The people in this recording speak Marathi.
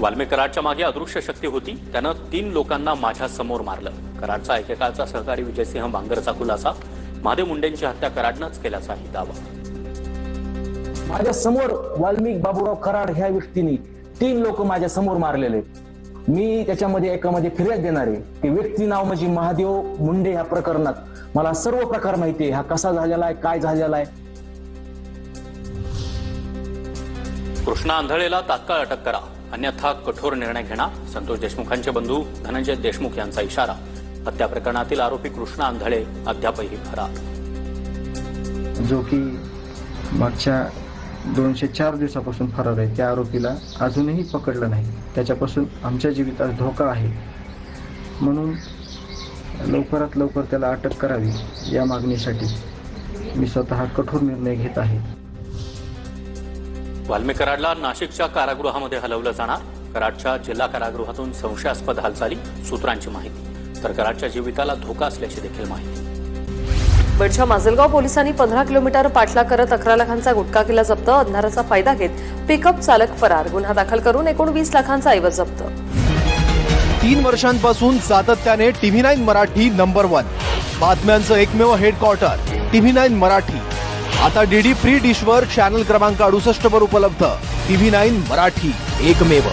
वाल्मिक कराडच्या मागे अदृश्य शक्ती होती. त्यानं 3 लोकांना माझ्या समोर मारलं. कराडचा एकेकाळचा सहकारी विजयसिंह बांगरचा खुलासा. महादेव मुंडेंची हत्या कराडनंच केल्याचाही दावा. माझ्या समोर वाल्मिक बाबूराव कराड ह्या व्यक्तीने 3 लोक माझ्या समोर मारलेले. मी त्याच्यामध्ये एकामध्ये फिर्याद देणार आहे. ते व्यक्ती नाव म्हणजे महादेव मुंडे. ह्या प्रकरणात मला सर्व प्रकार माहिती आहे. हा कसा झालेला आहे, काय झालेला आहे. कृष्णा आंधळेला तात्काळ अटक करा, अन्यथा कठोर निर्णय घेणार. संतोष देशमुखांचे बंधू धनंजय देशमुख यांचा इशारा. हत्या प्रकरणातील आरोपी कृष्णा आंधळे अद्यापही फरार. जो की मागच्या 204 दिवसापासून फरार आहे, त्या आरोपीला अजूनही पकडलं नाही. त्याच्यापासून आमच्या जीविताला धोका आहे, म्हणून लवकरात लवकर त्याला अटक करावी या मागणीसाठी मी स्वतः कठोर निर्णय घेत आहे. वाल्मिक कराडला नाशिकच्या कारागृहामध्ये हलवलं जाणार. कराडच्या जिल्हा कारागृहातून संशयास्पद हालचाली, सूत्रांची माहिती. तर कराडच्या जीविताला धोका असल्याची देखील माहिती. बीडच्या माजलगाव पोलिसांनी 15 किलोमीटर पाठलाग करत 11 लाखांचा गुटखा केला जप्त. अंधाराचा फायदा घेत पिकअप चालक फरार. गुन्हा दाखल करून एकूण 20 लाखांचा ऐवज जप्त. 3 वर्षांपासून सातत्याने TV9 मराठी नंबर 1 बातम्यांचं एकमेव हेडक्वार्टर TV9 मराठी. आता DD फ्री डिशवर चॅनल क्रमांक 68 वर उपलब्ध. TV9 मराठी, एकमेव.